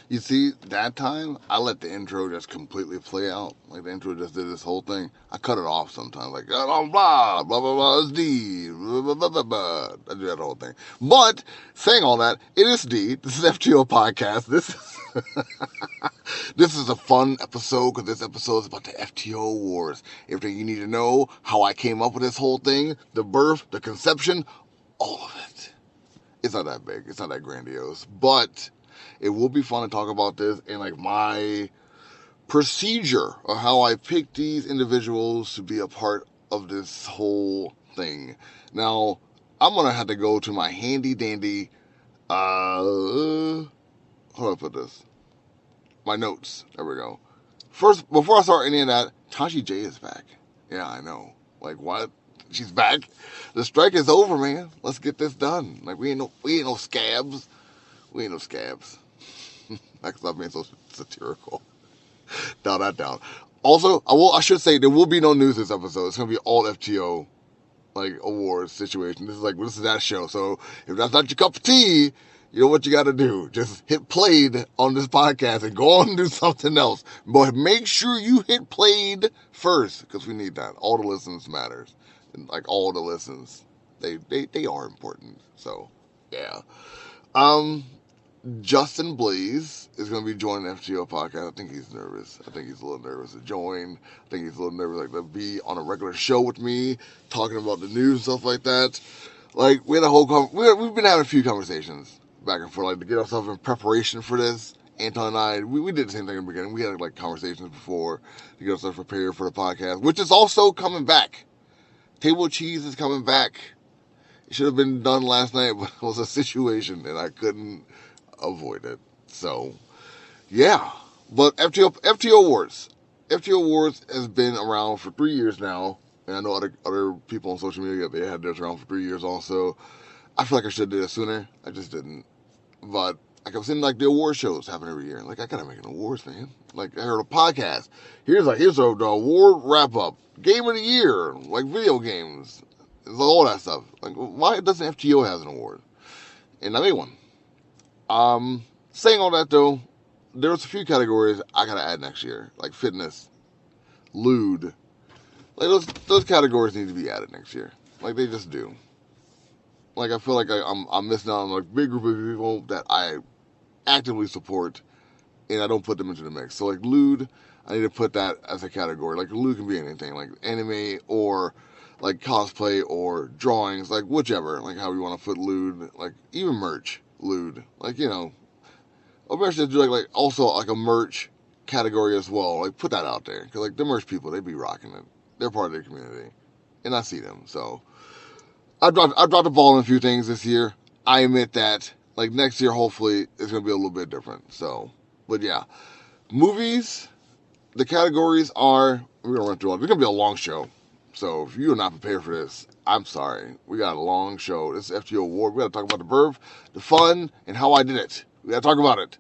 You see, that time, I let the intro just completely play out. Like, the intro just did this whole thing. I cut it off sometimes. Like, blah, blah, blah, blah, blah, it's D, blah, blah, blah, blah, blah. I do that whole thing. But, saying all that, it is D. This is FTO Podcast. This is a fun episode, because this episode is about the FTO Awards. Everything you need to know, how I came up with this whole thing, the birth, the conception, all of it. It's not that big. It's not that grandiose. But it will be fun to talk about this and like my procedure of how I pick these individuals to be a part of this whole thing. Now, I'm going to have to go to my handy dandy, how do I put this? My notes. There we go. First, before I start any of that, Tashi J is back. Yeah, I know. Like, what? She's back? The strike is over, man. Let's get this done. Like, we ain't no scabs. We ain't no scabs. Like, stop being so satirical. Down that down. Also, I should say there will be no news this episode. It's gonna be all FTO like awards situation. This is that show. So if that's not your cup of tea, you know what you got to do. Just hit played on this podcast and go on and do something else. But make sure you hit played first, because we need that. All the listens matters. And like all the listens, they are important. So yeah. Justin Blaze is going to be joining the FTO podcast. I think he's nervous. I think he's a little nervous to join. I think he's a little nervous to be on a regular show with me, talking about the news and stuff like that. Like, we had a whole we've been having a few conversations back and forth, like, to get ourselves in preparation for this. Anton and I, we did the same thing in the beginning. We had, like, conversations before to get ourselves prepared for the podcast, which is also coming back. Table Cheese is coming back. It should have been done last night, but it was a situation, and I couldn't avoid it. So, yeah. But FTO Awards. FTO Awards has been around for 3 years now. And I know other people on social media, they had theirs around for 3 years also. I feel like I should have did it sooner. I just didn't. But I kept seeing like the award shows happen every year. Like, I gotta make an awards, man. Like, I heard a podcast. Here's the award wrap up. Game of the year. Like, video games. It's all that stuff. Like, why doesn't FTO have an award? And I made one. Saying all that though, there's a few categories I gotta add next year, like fitness, lewd. Like those categories need to be added next year. Like, they just do. Like, I feel like I'm missing out on like big group of people that I actively support, and I don't put them into the mix. So like lewd, I need to put that as a category. Like, lewd can be anything, like anime or like cosplay or drawings, like whichever, like how you want to put lewd, like even merch. Lewd, like, you know, or maybe I should do like also like a merch category as well. Like, put that out there, because like the merch people, they be rocking it. They're part of the community, and I see them. So I dropped the ball on a few things this year. I admit that. Like, next year, hopefully, it's gonna be a little bit different. So, but yeah, movies. The categories are, we're gonna run through all. It's gonna be a long show. So if you're not prepared for this, I'm sorry. We got a long show. This is FTO Award. We got to talk about the birth, the fun, and how I did it. We got to talk about it.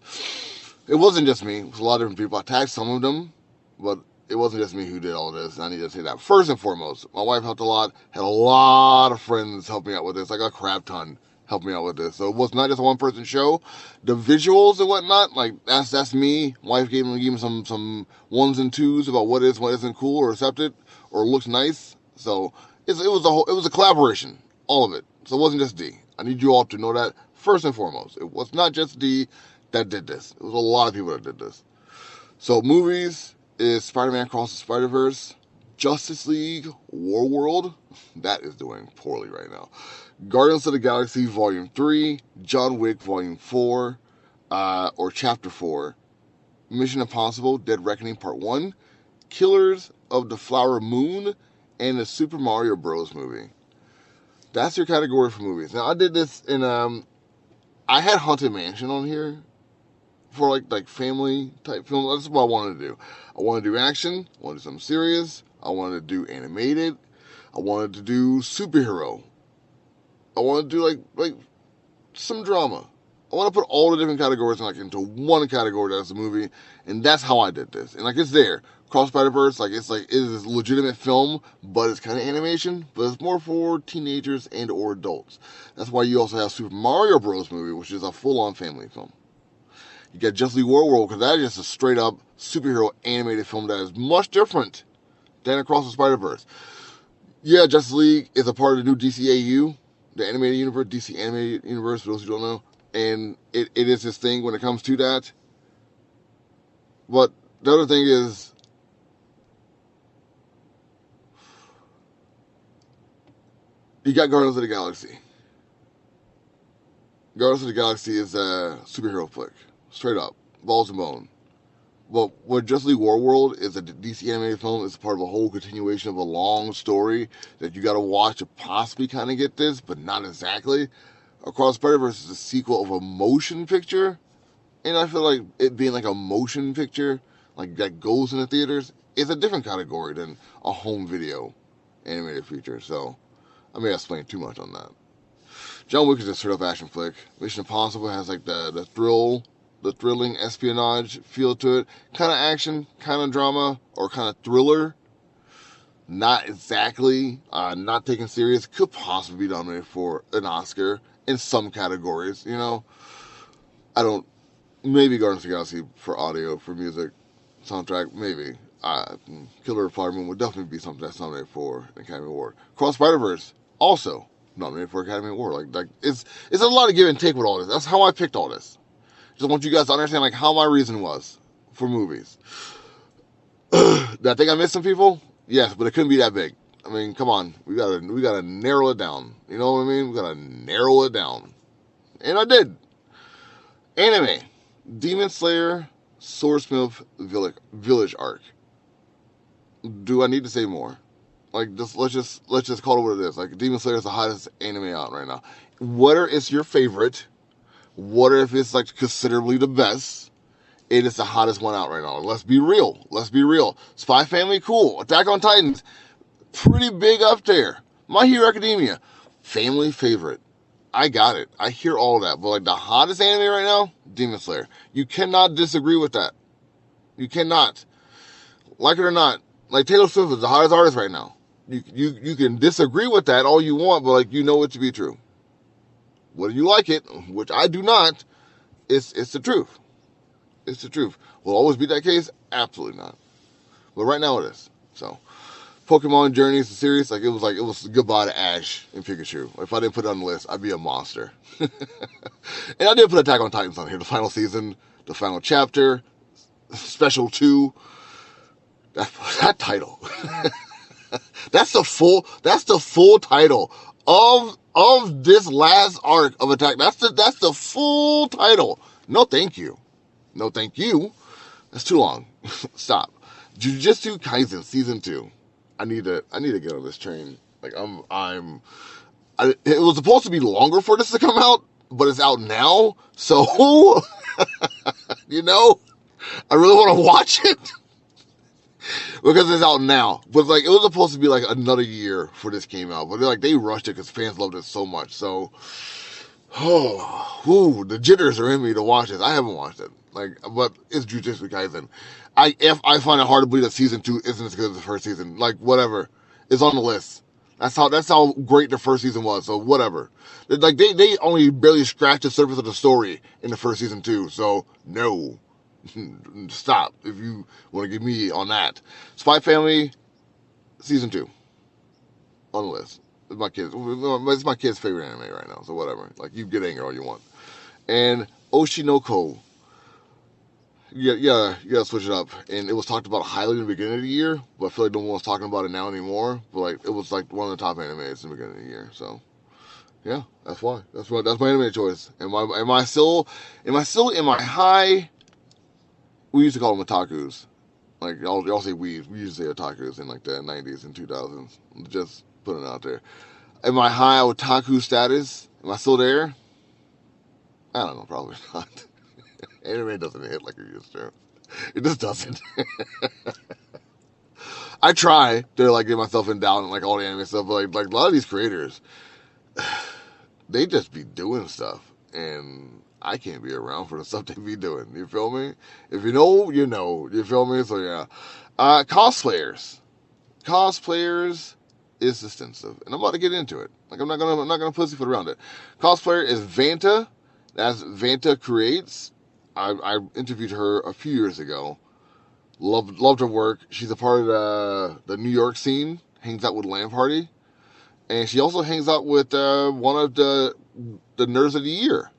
It wasn't just me. It was a lot of different people. I tagged some of them, but it wasn't just me who did all this. And I need to say that. First and foremost, my wife helped a lot. Had a lot of friends help me out with this. Like a crap ton helped me out with this. So it was not just a one-person show. The visuals and whatnot, like, that's me. Wife gave me some ones and twos about what is, what isn't cool or accepted or looks nice. So it was a collaboration, all of it. So it wasn't just D. I need you all to know that first and foremost. It was not just D that did this. It was a lot of people that did this. So movies is Spider-Man Across the Spider-Verse, Justice League War World. That is doing poorly right now. Guardians of the Galaxy Volume 3, John Wick Volume 4, or Chapter 4, Mission Impossible Dead Reckoning Part 1, Killers of the Flower Moon, and the Super Mario Bros. Movie. That's your category for movies. Now, I did this in, I had Haunted Mansion on here for like family type film. That's what I wanted to do. I wanted to do action, I wanted to do something serious, I wanted to do animated, I wanted to do superhero, I wanted to do like some drama. I want to put all the different categories into one category that's a movie, and that's how I did this. And like, it's there. Cross Spider-Verse, it is a legitimate film, but it's kind of animation, but it's more for teenagers and or adults. That's why you also have Super Mario Bros. Movie, which is a full-on family film. You got Justice League World, because that is just a straight up superhero animated film that is much different than Across the Spider-Verse. Yeah, Justice League is a part of the new DCAU, the animated universe, DC animated universe, for those who don't know. And it is this thing when it comes to that. But the other thing is, you got Guardians of the Galaxy. Guardians of the Galaxy is a superhero flick. Straight up. Balls and bone. But what Justice League World is a DC animated film. It's part of a whole continuation of a long story that you got to watch to possibly kind of get this, but not exactly. Across Spider-Verse is a sequel of a motion picture. And I feel like it being like a motion picture, like that goes in the theaters, is a different category than a home video animated feature. So I may have explained too much on that. John Wick is a straight up action flick. Mission Impossible has like the thrilling espionage feel to it. Kind of action, kind of drama, or kind of thriller. Not exactly, not taken serious. Could possibly be nominated for an Oscar in some categories, you know. Maybe Guardians of the Galaxy for audio, for music, soundtrack, maybe. Killer Flower Moon would definitely be something that's nominated for an Academy Award. Cross Spider-Verse, also nominated for Academy Award. Like it's a lot of give and take with all this. That's how I picked all this. Just want you guys to understand like how my reason was for movies. Did I think I missed some people? Yes, but it couldn't be that big. I mean, come on, we gotta narrow it down. You know what I mean? We gotta narrow it down, and I did. Anime, Demon Slayer, Swordsmith Village arc. Do I need to say more? Like, let's just call it what it is. Like, Demon Slayer is the hottest anime out right now. Whether it's your favorite, what if it's like considerably the best? It is the hottest one out right now. Let's be real. Spy Family, cool. Attack on Titans, pretty big up there. My Hero Academia, family favorite. I got it. I hear all that. But like the hottest anime right now, Demon Slayer. You cannot disagree with that. You cannot. Like it or not, like Taylor Swift is the hottest artist right now. You can disagree with that all you want, but like you know it to be true. Whether you like it, which I do not, it's the truth. It's the truth. Will it always be that case? Absolutely not. But right now it is. So, Pokemon Journeys, the series, it was goodbye to Ash and Pikachu. If I didn't put it on the list, I'd be a monster. And I did put Attack on Titans on here. The final season, the final chapter, Special 2. That title. That's the full title of this last arc of Attack. That's the full title. No, thank you. No, thank you. That's too long. Stop. Jujutsu Kaisen season 2. I need to get on this train. Like it was supposed to be longer for this to come out, but it's out now. So, you know, I really want to watch it because it's out now. But like, it was supposed to be like another year for this came out, but they rushed it because fans loved it so much. So, the jitters are in me to watch this. I haven't watched it. But it's Jujutsu Kaisen. I find it hard to believe that season 2 isn't as good as the first season. Like, whatever. It's on the list. That's how great the first season was. So whatever. Like they only barely scratched the surface of the story in the first season too. So no. Stop if you want to get me on that. Spy Family season 2 on the list. It's my kid's favorite anime right now. So whatever. Like, you get angry all you want. And Oshinoko. Yeah, you gotta switch it up. And it was talked about highly in the beginning of the year, but I feel like no one's talking about it now anymore. But like, it was like one of the top animes in the beginning of the year. So yeah, that's why. That's my anime choice. Am I still in my high? We used to call them otakus. Like y'all say we used to say otakus in like the 90s and 2000s. Just putting it out there. Am I high otaku status? Am I still there? I don't know, probably not. Anime doesn't hit like it used to. It just doesn't. I try to like get myself in down and like all the anime stuff, but like a lot of these creators, they just be doing stuff, and I can't be around for the stuff they be doing. You feel me? If you know, you know. You feel me? So yeah. Cosplayers is extensive, and I'm about to get into it. Like I'm not gonna pussyfoot around it. Cosplayer is Vanta. That's Vanta Creates. I interviewed her a few years ago. Loved her work. She's a part of the New York scene. Hangs out with Lamb Party, and she also hangs out with one of the Nerds of the Year,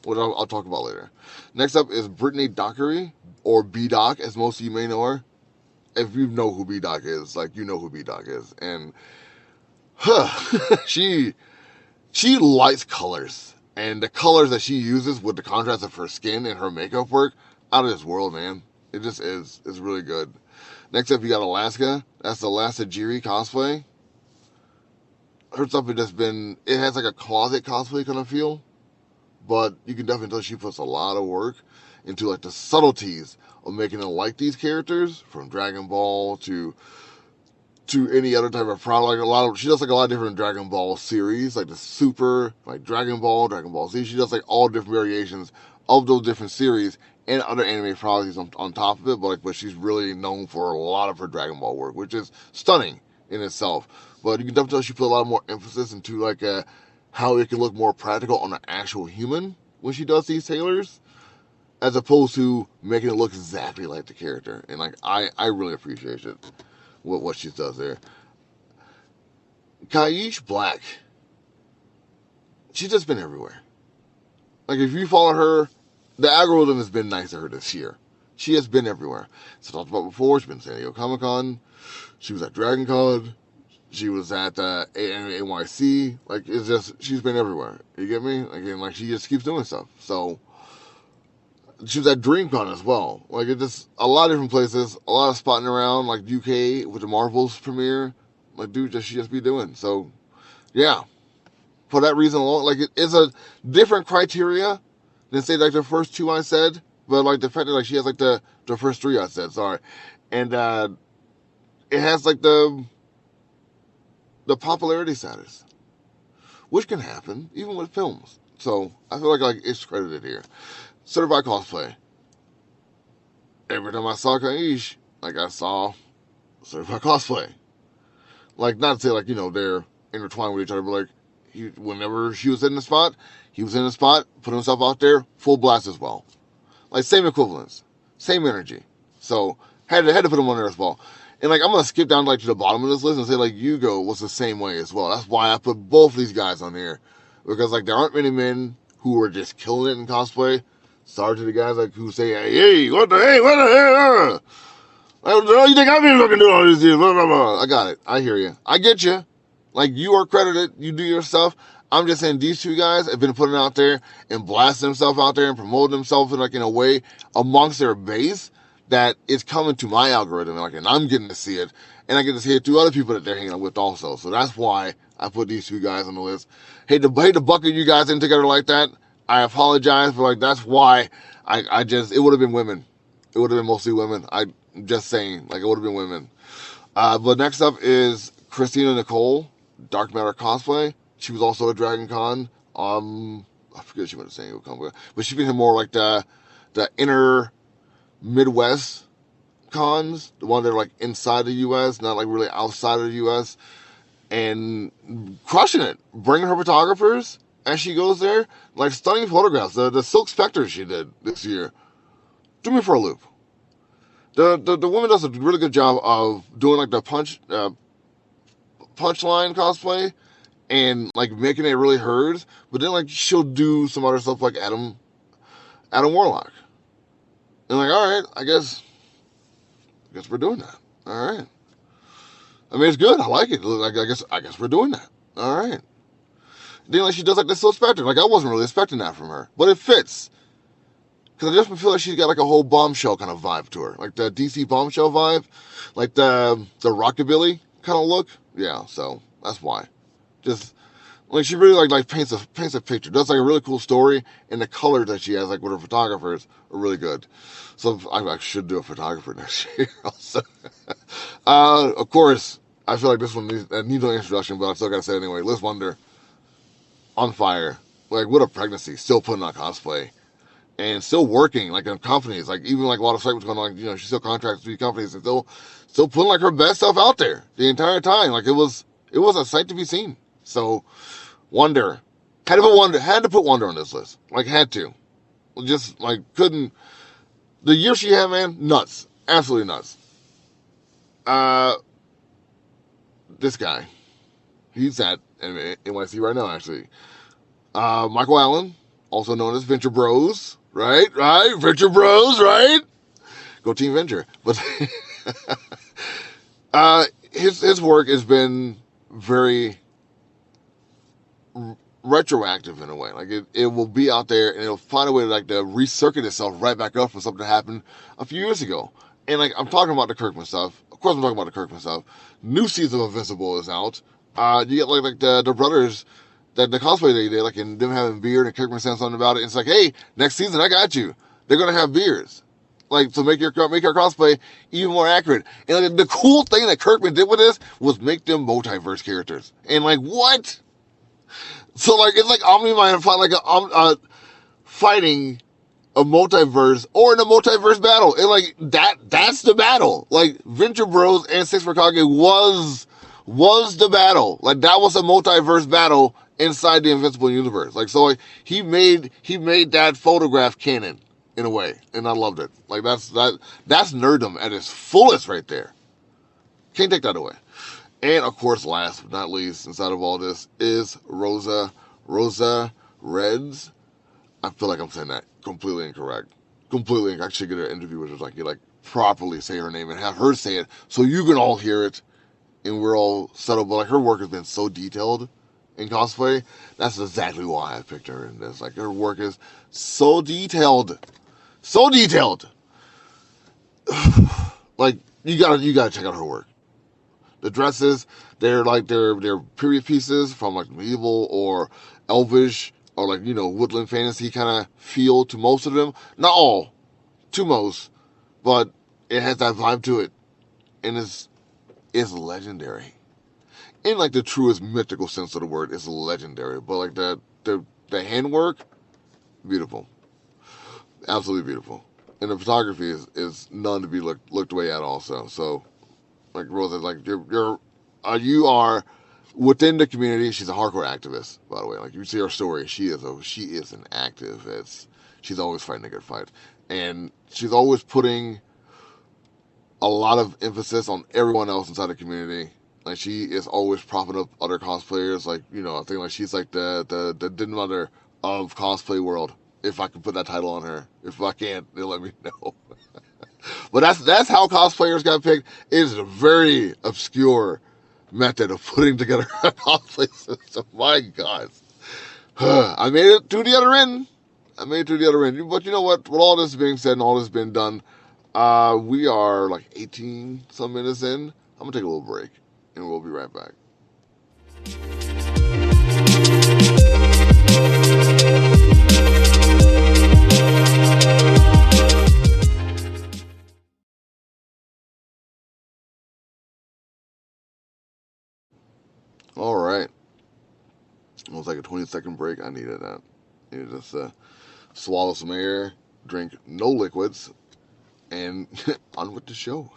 which I'll talk about later. Next up is Brittany Dockery, or B-Doc, as most of you may know her. If you know who B-Doc is, like, you know who B-Doc is. And she lights colors. And the colors that she uses with the contrast of her skin and her makeup work, out of this world, man. It just is. It's really good. Next up, you got Alaska. That's the Alaska Jiri cosplay. Her stuff has just been, it has like a closet cosplay kind of feel. But you can definitely tell she puts a lot of work into like the subtleties of making it like these characters, from Dragon Ball to any other type of product. She does like a lot of different Dragon Ball series, like the Super, like Dragon Ball Z. She does like all different variations of those different series and other anime products on top of it. But she's really known for a lot of her Dragon Ball work, which is stunning in itself. But you can definitely tell she put a lot more emphasis into like how it can look more practical on an actual human when she does these tailors, as opposed to making it look exactly like the character. And like I really appreciate it, what she does there. Kaiish Black, she's just been everywhere. Like, if you follow her, the algorithm has been nice to her this year. She has been everywhere. So I talked about before, she's been at San Diego Comic-Con, she was at Dragon Con, she was at NYC. Like, it's just, she's been everywhere. You get me? Again, like, she just keeps doing stuff. So she was at DreamCon as well. Like, it's just a lot of different places, a lot of spotting around, like UK with the Marvels premiere. Like, dude, she just be doing. So, yeah. For that reason alone, like, it's a different criteria than, say, like, the first two I said. But, like, the fact that, like, she has, like, the first three I said, sorry. And, it has, like, the popularity status, which can happen even with films. So, I feel like it's credited here. Certified cosplay. Every time I saw Kaiish, like, I saw certified cosplay. Like, not to say, like, you know, they're intertwined with each other, but, like, whenever she was in the spot, he was in the spot, put himself out there, full blast as well. Like, same equivalence, same energy. So, had to put him on there as well. And, like, I'm going to skip down, like, to the bottom of this list and say, like, Yugo was the same way as well. That's why I put both these guys on here. Because, like, there aren't many men who are just killing it in cosplay. Sorry to the guys, like, who say, hey, what the hell? You think I've been fucking doing all this shit? Blah, blah, blah. I got it. I hear you. I get you. Like, you are credited. You do your stuff. I'm just saying these two guys have been putting out there and blasting themselves out there and promoting themselves in a way amongst their base that is coming to my algorithm. Like, and I'm getting to see it. And I get to see it to other people that they're hanging out with also. So that's why I put these two guys on the list. Hate to bucket you guys in together like that. I apologize, but, like, that's why it would have been women. It would have been mostly women. I'm just saying, like, it would have been women. But next up is Christina Nicole, Dark Matter cosplay. She was also at Dragon Con. I forget she went to San Diego Comic Con, but she's been here more like the inner Midwest cons, the one that are like inside the U.S., not like really outside of the U.S., and crushing it, bringing her photographers as she goes there, like stunning photographs. The Silk Spectre she did this year threw me for a loop. The woman does a really good job of doing like the punchline cosplay and like making it really hers, but then like she'll do some other stuff like Adam Warlock. And like, all right, I guess we're doing that. All right. I mean, it's good. I like it. Like, I guess we're doing that. All right. Then like she does like the Silk Spectre. Like, I wasn't really expecting that from her, but it fits. Because I just feel like she's got like a whole Bombshell kind of vibe to her. Like the DC Bombshell vibe. Like the Rockabilly kind of look. Yeah, so that's why. Just, like, she really like paints a picture. Does like a really cool story. And the colors that she has, like with her photographers, are really good. So I should do a photographer next year also. Of course, I feel like this one needs no introduction, but I still got to say it anyway. Liz Wonder, on fire. Like, what a pregnancy. Still putting on cosplay. And still working, like, in companies. Like, even, like, a lot of sites was going on, you know, she still contracts with these companies and still putting, like, her best stuff out there the entire time. Like, it was a sight to be seen. So, Wonder. Had to put Wonder on this list. Like, had to. Just like couldn't. The year she had, man, nuts, absolutely nuts. This guy, he's at NYC right now, actually. Michael Allen, also known as Venture Bros, right? Right, Venture Bros, right? Go Team Venture. But his work has been very retroactive in a way. Like it will be out there and it'll find a way to like to recircuit itself right back up from something that happened a few years ago. And like I'm talking about the Kirkman stuff. Of course I'm talking about the Kirkman stuff. New season of Invincible is out. You get like the brothers that the cosplay they did, like and them having beard and Kirkman saying something about it. And it's like, hey, next season I got you. They're gonna have beards. Like to make your cosplay even more accurate. And like, the cool thing that Kirkman did with this was make them multiverse characters. And like what? So like it's like Omni-Man fighting a multiverse or in a multiverse battle. And like that's the battle. Like Venture Bros and Six Mikage was the battle. Like that was a multiverse battle inside the Invincible universe. Like so like he made that photograph canon in a way. And I loved it. Like that's nerddom at its fullest right there. Can't take that away. And, of course, last but not least, inside of all this, is Rosa Reds. I feel like I'm saying that completely incorrect. Completely incorrect. I should get an interview with her, like, you, like, properly say her name and have her say it so you can all hear it and we're all settled. But, like, her work has been so detailed in cosplay. That's exactly why I picked her in this. Like, her work is so detailed. So detailed. Like, you gotta check out her work. The dresses, they're period pieces from like medieval or elvish or like, you know, woodland fantasy kind of feel to most of them. Not all, to most, but it has that vibe to it. And it's legendary. In like the truest mythical sense of the word, it's legendary. But like the handwork, beautiful. Absolutely beautiful. And the photography is none to be looked away at also. So like Rosa, like you are within the community. She's a hardcore activist, by the way. Like you see her story, she is an activist. She's always fighting a good fight, and she's always putting a lot of emphasis on everyone else inside the community. Like she is always propping up other cosplayers. Like you know, I think like she's like the den mother of cosplay world. If I can put that title on her, if I can't, they'll let me know. But that's how cosplayers got picked. It is a very obscure method of putting together a cosplay system. My God. I made it to the other end. But you know what? With all this being said and all this being done, we are like 18 some minutes in. I'm going to take a little break, and we'll be right back. All right. It was like a 20-second break. I needed that. I needed to just swallow some air, drink no liquids, and on with the show.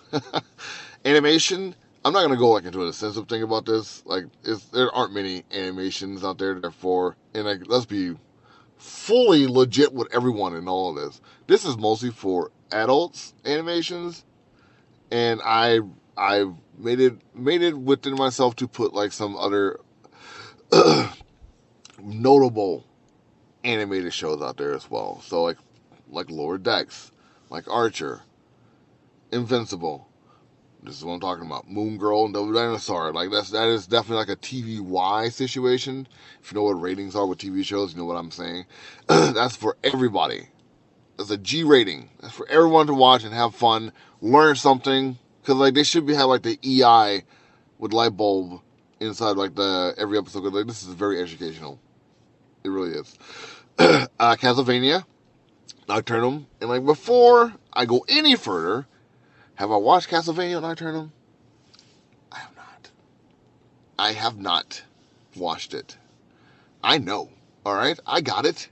Animation. I'm not gonna go like into a sensitive thing about this. Like, there aren't many animations out there. Therefore, and like, let's be fully legit with everyone in all of this. This is mostly for adults animations, and I made it within myself to put like some other notable animated shows out there as well. So like Lower Decks, like Archer, Invincible. This is what I'm talking about. Moon Girl and Double Dinosaur. Like that is definitely like a TVY situation. If you know what ratings are with TV shows, you know what I'm saying. That's for everybody. That's a G rating. That's for everyone to watch and have fun, learn something. Cause like they should have like the EI with light bulb inside like the every episode. Cause like this is very educational. It really is. Castlevania, Nocturnum, and like before I go any further, have I watched Castlevania Nocturnum? I have not. I have not watched it. I know. All right, I got it.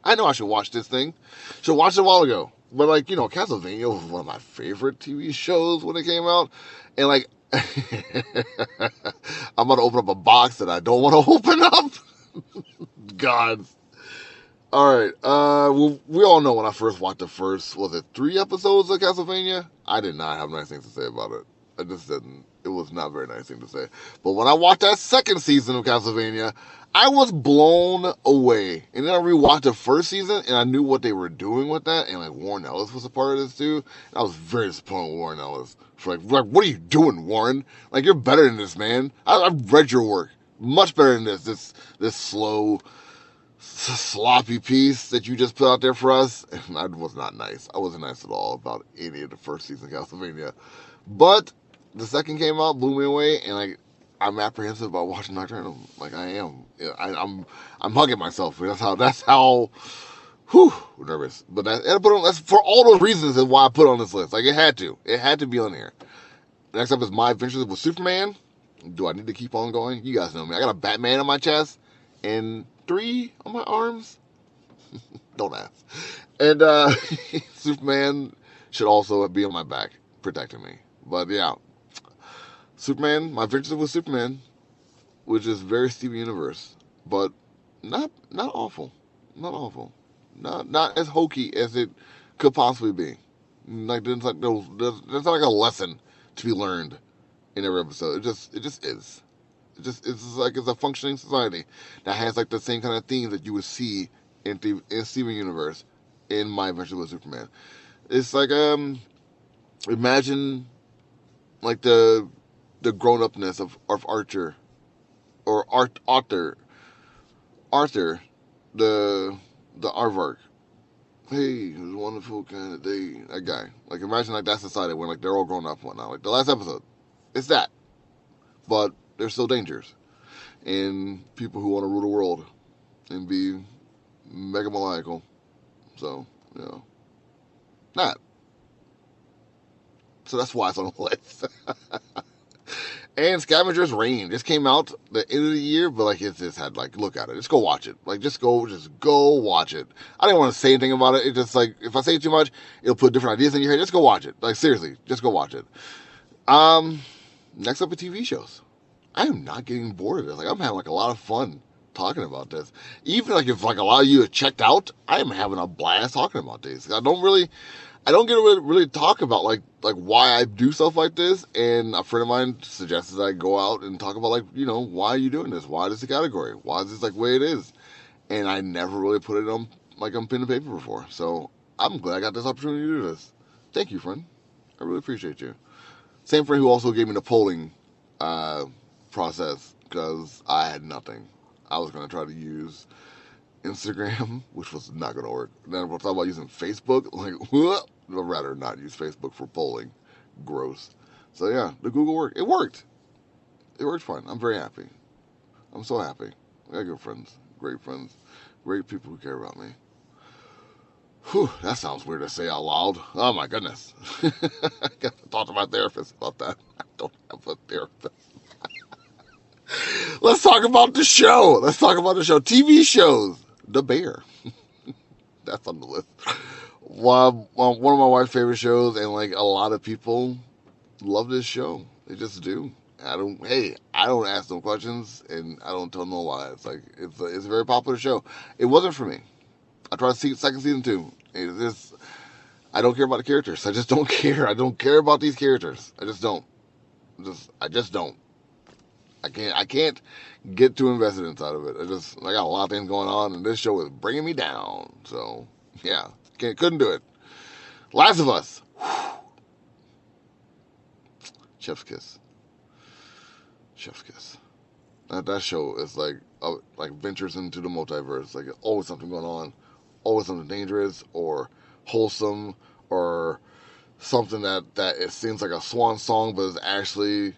I know I should watch this thing. Should watch it a while ago. But like, you know, Castlevania was one of my favorite TV shows when it came out. And like, I'm going to open up a box that I don't want to open up. God. All right. Well, we all know when I first watched the first, was it 3 episodes of Castlevania? I did not have nice things to say about it. I just didn't. It was not a very nice thing to say. But when I watched that second season of Castlevania, I was blown away. And then I rewatched the first season, and I knew what they were doing with that. And like Warren Ellis was a part of this too. And I was very disappointed with Warren Ellis. For like, what are you doing, Warren? Like, you're better than this, man. I've read your work, much better than this. This slow, sloppy piece that you just put out there for us. And I was not nice. I wasn't nice at all about any of the first season of Castlevania. But the second came out, blew me away, and like, I'm apprehensive about watching Nocturnal. Like, I am. I'm hugging myself. That's how whew, nervous. But that's for all those reasons is why I put it on this list. Like, it had to be on here. Next up is My Adventures with Superman. Do I need to keep on going? You guys know me. I got a Batman on my chest and 3 on my arms. Don't ask. And Superman should also be on my back, protecting me. But yeah, Superman, My Adventures with Superman, which is very Steven Universe, but not awful, not as hokey as it could possibly be. Like there's not like a lesson to be learned in every episode. It just is. It's like it's a functioning society that has like the same kind of themes that you would see in Steven Universe in My Adventures with Superman. It's like imagine like the grown upness of Archer or Arthur the Aardvark. Hey, it was a wonderful kind of day. That guy. Like, imagine like that society when like they're all grown up and whatnot. Like the last episode, it's that, but there's still dangers and people who want to rule the world and be mega maniacal. So that. So that's why it's on the list. And Scavenger's Reign just came out the end of the year, but like it's just had like look at it. Just go watch it. Like just go watch it. I didn't want to say anything about it. It's just like if I say too much, it'll put different ideas in your head. Just go watch it. Like seriously, just go watch it. Next up are TV shows. I am not getting bored of this. Like I'm having like a lot of fun talking about this. Even like if like a lot of you have checked out, I am having a blast talking about these. I don't get to really talk about like why I do stuff like this. And a friend of mine suggested I go out and talk about like, why are you doing this? Why is this a category? Why is this like the way it is? And I never really put it on pen and paper before. So I'm glad I got this opportunity to do this. Thank you, friend. I really appreciate you. Same friend who also gave me the polling process because I had nothing. I was going to try to use Instagram, which was not going to work. Then we'll talk about using Facebook. Like, I'd rather not use Facebook for polling. Gross. So yeah, the Google worked. It worked. It worked fine. I'm very happy. I'm so happy. I got good friends, great people who care about me. Whew, that sounds weird to say out loud. Oh my goodness. I got to talk to my therapist about that. I don't have a therapist. Let's talk about the show. TV shows. The Bear. That's on the list. One of my wife's favorite shows, and like a lot of people love this show. They just do. I don't ask them questions, and I don't tell no lies. Like it's a very popular show. It wasn't for me. I tried to see second season too. I don't care about the characters. I just don't care. I don't care about these characters. I just don't. I just don't. I can't get too invested inside of it. I got a lot of things going on, and this show is bringing me down. So yeah, couldn't do it. Last of Us. Chef's kiss. That show is like ventures into the multiverse. Like always something going on, always something dangerous or wholesome or something that it seems like a swan song, but is actually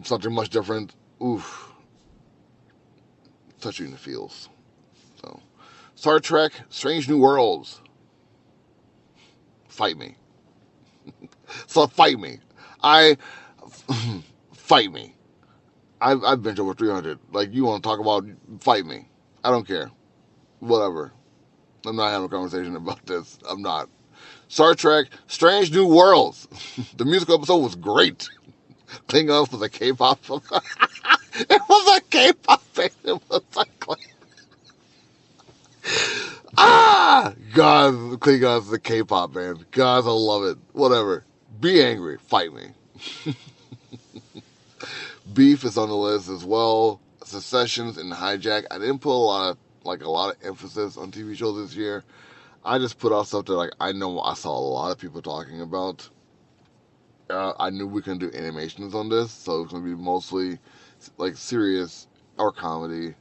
something much different. Oof. Touch you in the feels. So, Star Trek, Strange New Worlds. Fight me. So fight me. Fight me. I've been to over 300. Like, you want to talk about, fight me. I don't care. Whatever. I'm not having a conversation about this. I'm not. Star Trek, Strange New Worlds. The musical episode was great. Klingon was a K-pop. It was a K-pop thing. It was like God, Klingons, the K-pop band. Guys, I love it. Whatever. Be angry. Fight me. Beef is on the list as well. Secessions and Hijack. I didn't put a lot of emphasis on TV shows this year. I just put out stuff that I know I saw a lot of people talking about. I knew we couldn't do animations on this, so it's gonna be mostly serious or comedy.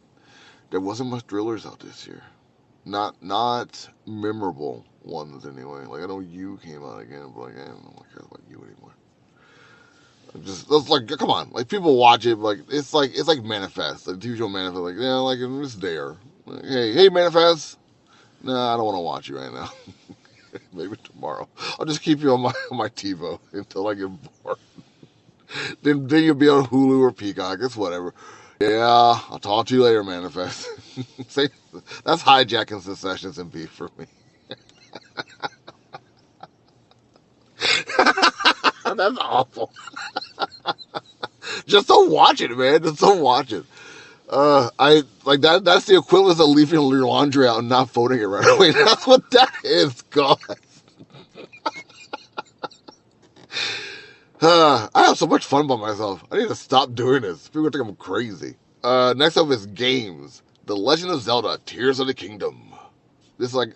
There wasn't much thrillers out this year. Not memorable ones anyway. I know You came out again, but I don't care about You anymore. That's come on. People watch it, it's like Manifest, the TV show Manifest. It's there. Hey, Manifest. Nah, I don't want to watch you right now. Maybe tomorrow. I'll just keep you on my TiVo until I get bored. then you'll be on Hulu or Peacock. It's whatever. Yeah, I'll talk to you later, Manifest. See, that's hijacking Secessions and Beef for me. That's awful. Just don't watch it, man. Just don't watch it. That's the equivalent of leaving your laundry out and not folding it right away. That's what that is, God. I have so much fun by myself. I need to stop doing this. People think I'm crazy. Next up is games. The Legend of Zelda: Tears of the Kingdom. This is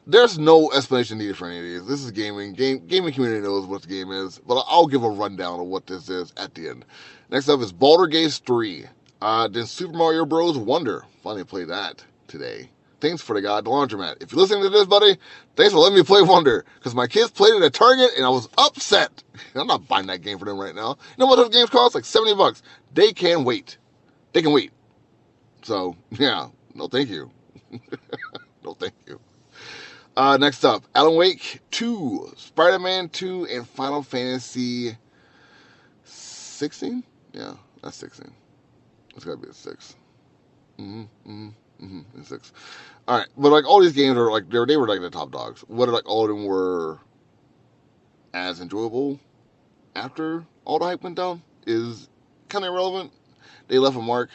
there's no explanation needed for any of these. This is gaming. Gaming community knows what the game is, but I'll give a rundown of what this is at the end. Next up is Baldur's Gate 3. Then Super Mario Bros. Wonder. Finally played that today. Thanks for the laundromat. If you're listening to this, buddy, thanks for letting me play Wonder. Because my kids played it at Target, and I was upset. I'm not buying that game for them right now. You know what those games cost? $70. They can wait. They can wait. So, yeah. No, thank you. No, thank you. Next up, Alan Wake 2, Spider-Man 2, and Final Fantasy 16? Yeah, that's 16. It's gotta be a 6. It's 6. Alright, but all these games are they were the top dogs. Whether all of them were as enjoyable after all the hype went down is kind of irrelevant. They left a mark.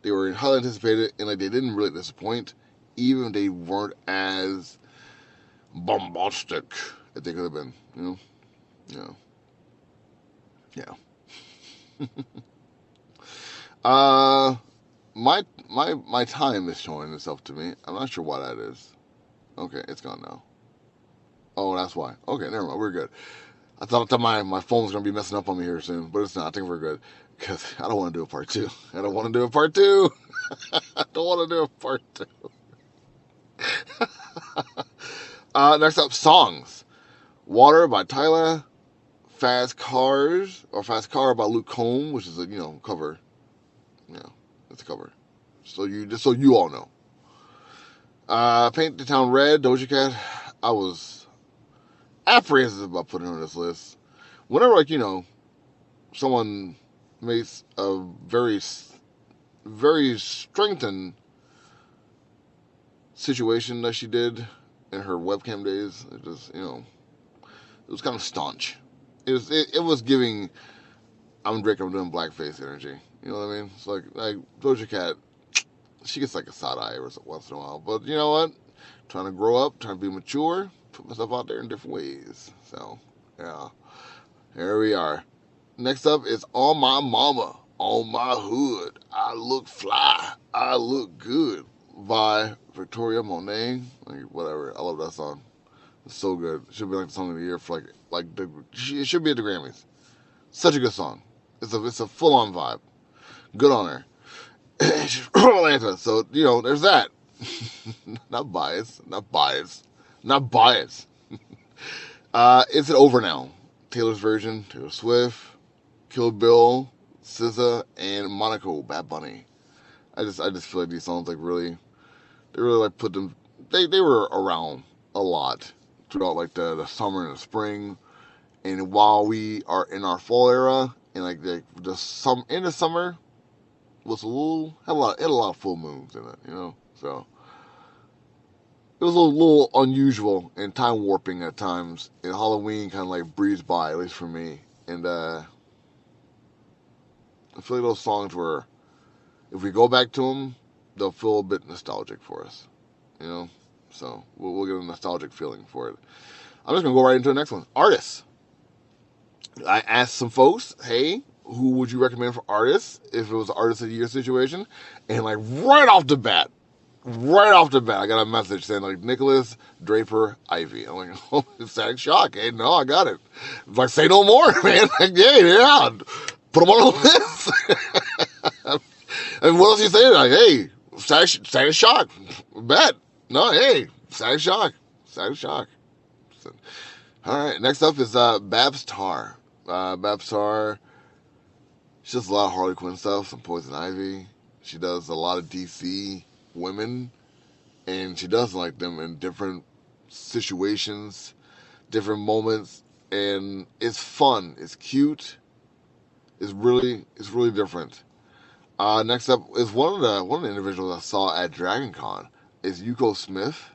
They were highly anticipated, and they didn't really disappoint, even if they weren't as bombastic as they could have been. My time is showing itself to me. I'm not sure why that is. Okay, it's gone now. Oh, that's why. Okay, never mind. We're good. I thought my phone's going to be messing up on me here soon, but it's not. I think we're good. Because I don't want to do a part 2. I don't want to do a part 2. I don't want to do a part 2. Next up, songs. Water by Tyler. Fast Car by Luke Combs, which is a cover. Yeah, it's a cover. So you all know. Paint the Town Red, Doja Cat. I was apprehensive about putting her on this list. Whenever someone makes a very, very strengthened situation that she did in her webcam days, it just it was kind of staunch. It was giving I'm Drake, I'm doing blackface energy. You know what I mean? It's like Doja Cat, she gets a side eye once in a while. But you know what? Trying to grow up, trying to be mature, put myself out there in different ways. So, yeah. Here we are. Next up is On My Mama, On My Hood. I Look Fly, I Look Good by Victoria Monet. Whatever. I love that song. It's so good. It should be the song of the year for it should be at the Grammys. Such a good song. It's a full-on vibe. Good on her. Atlanta. So, there's that. Not biased. It's an Over Now. Taylor's version, Taylor Swift, Kill Bill, SZA, and Monaco, Bad Bunny. I just feel like these songs really put them. They were around a lot throughout the summer and the spring, and while we are in our fall era, and in the summer was had a lot of full moons in it, so it was a little unusual and time warping at times, and Halloween kind of breezed by, at least for me, and I feel like those songs were, if we go back to them, they'll feel a bit nostalgic for us. you know. So we'll get a nostalgic feeling for it. I'm just gonna go right into the next one. Artists. I asked some folks, hey, who would you recommend for artists if it was an artist of the year situation? And like right off the bat, I got a message saying like Nicholas Draper Ivy. I'm like, oh, ecstatic shock. Hey, no, I got it. Like, say no more, man. Like, yeah. Put him on the list. And what else you saying? Like, hey, ecstatic shock. Bet. No, hey, ecstatic shock. Ecstatic shock. So, all right, next up is Babs Tarr. Babs Tarr, she does a lot of Harley Quinn stuff, some Poison Ivy. She does a lot of DC women, and she does like them in different situations, different moments, and it's fun, it's cute, it's really different. Next up is one of the individuals I saw at Dragon Con is Yuko Smith.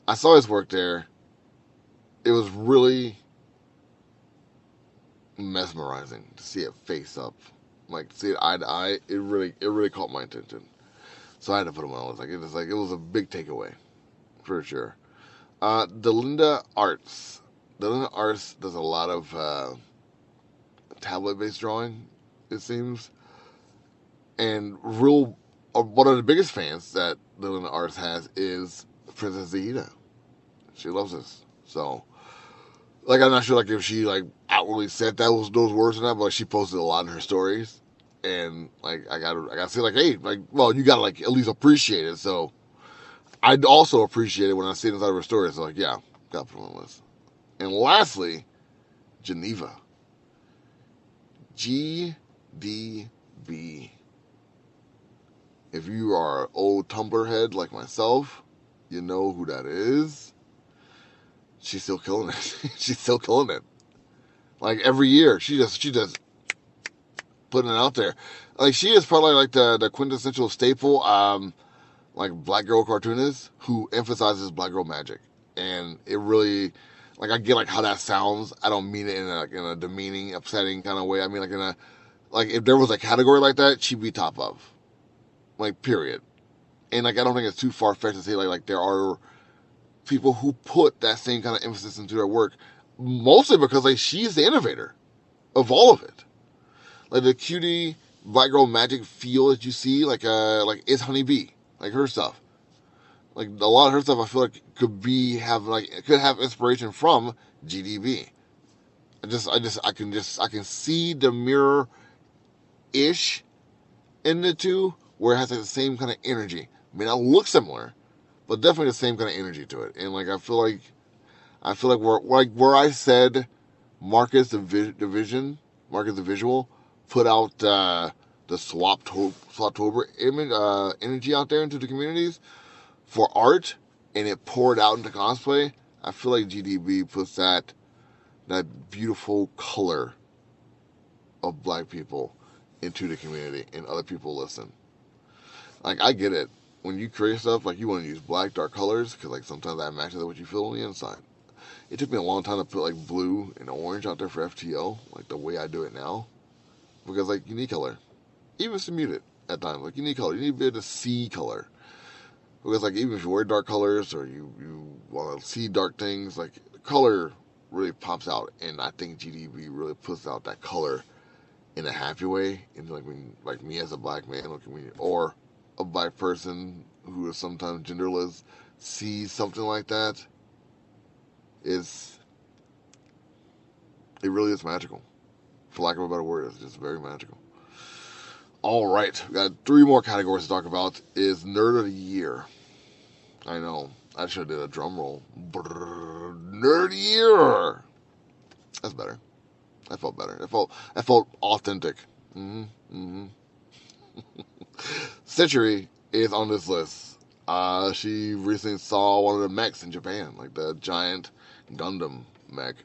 I saw his work there. It was really mesmerizing to see it face up, like see it eye to eye. It really caught my attention. So I had to put him on. It was a big takeaway, for sure. Delinda Arts. Delinda Arts does a lot of tablet-based drawing, it seems. And one of the biggest fans that Delinda Arts has is Princess Zahida. She loves this. So, like, I'm not sure like if she like outwardly said those words or not, but like, she posted a lot in her stories. And like I gotta say like, hey, like, well, you gotta like at least appreciate it. So I'd also appreciate it when I see it inside of her story. So like, yeah, gotta put it on the list. And lastly, Geneva. GDB. If you are an old Tumblr head like myself, you know who that is. She's still killing it. She's still killing it. Like every year, she just putting it out there. Like she is probably like the quintessential staple, like black girl cartoonist who emphasizes black girl magic, and it really, like I get like how that sounds. I don't mean it in a demeaning, upsetting kind of way. I mean like if there was a category like that, she'd be top of, like period. And like I don't think it's too far fetched to say like there are people who put that same kind of emphasis into their work, mostly because like she's the innovator of all of it. Like the cutie black girl magic feel that you see, like it's Honeybee, like her stuff. Like a lot of her stuff, I feel like could have inspiration from GDB. I can see the mirror ish in the two, where it has like the same kind of energy. May not look similar, but definitely the same kind of energy to it. And like I feel like where I said Marcus the Visual put out the Swaptober image energy out there into the communities for art, and it poured out into cosplay. I feel like GDB puts that beautiful color of black people into the community, and other people listen. Like I get it. When you create stuff, like you want to use black, dark colors, because like sometimes that matches what you feel on the inside. It took me a long time to put like blue and orange out there for FTO, like the way I do it now, because like you need color, even to mute it at times. Like you need color, you need to be able to see color, because like even if you wear dark colors or you want to see dark things, like color really pops out, and I think GDB really puts out that color in a happy way. And like me as a black man, or a black person who is sometimes genderless, sees something like that, it really is magical. For lack of a better word, it's just very magical. All right, we got 3 more categories to talk about. Is Nerd of the Year. I know, I should have did a drum roll. Brrr, Nerd of the Year. That's better. That felt better. That felt authentic. Century is on this list. She recently saw one of the mechs in Japan, like the giant Gundam mech,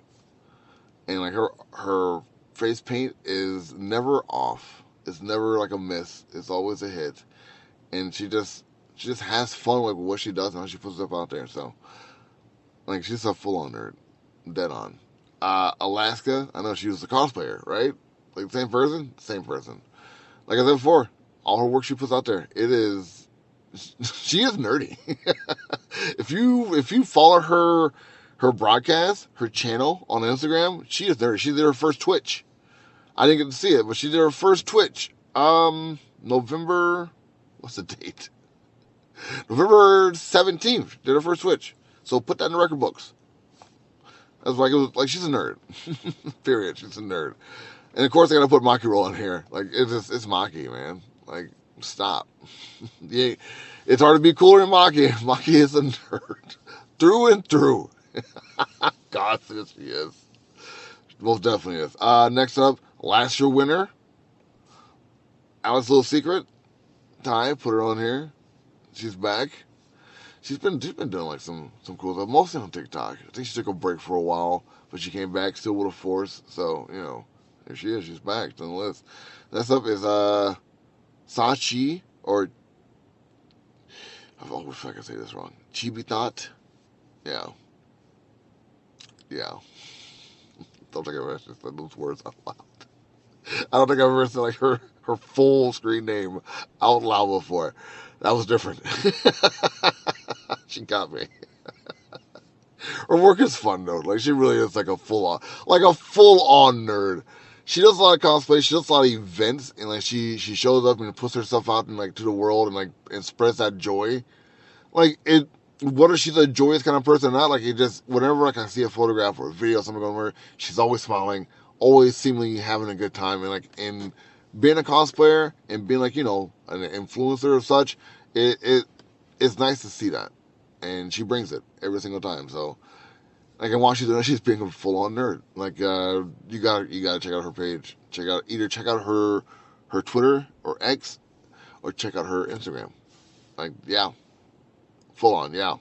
and like her face paint is never off. It's never like a miss. It's always a hit, and she just has fun with what she does and how she puts stuff out there. So, like, she's a full-on nerd, dead on. Alaska, I know she was a cosplayer, right? Like same person. Like I said before, all her work she puts out there, it is She is nerdy. if you follow her broadcast, her channel on Instagram, she is nerdy. She did her first Twitch. I didn't get to see it, but she did her first Twitch. November, what's the date? November 17th, did her first Twitch. So put that in the record books. That's like, it was like, she's a nerd. Period. She's a nerd. And of course I gotta put Maki Roll in here. Like, it's Maki, man. Like, stop. Yeah, it's hard to be cooler than Maki. Maki is a nerd. Through and through. God, yes, she is. Most definitely is. Next up, last year winner, Alice Little Secret. Ty, put her on here. She's back. She's been doing like some cool stuff, mostly on TikTok. I think she took a break for a while, but she came back still with a force. So, you know, there she is. She's back on the list. Next up is Sachi, or I always if I can say this wrong. Chibitat. Yeah. Yeah. Don't think I've ever said those words out loud. I don't think I've ever said like her full screen name out loud before. That was different. She got me. Her work is fun though. Like, she really is like a full on nerd. She does a lot of cosplay. She does a lot of events, and like she shows up and puts herself out and like to the world and like and spreads that joy. Like, it, whether she's a joyous kind of person or not, like, it just, whenever like I see a photograph or a video of something going over, she's always smiling, always seemingly having a good time, and like, in being a cosplayer and being like, you know, an influencer or such, it's nice to see that, and she brings it every single time. So, like, and while she's doing it, she's being a full on nerd. Like, you gotta check out her page. Check out her Twitter or X, or check out her Instagram. Like, yeah. Full on, yeah.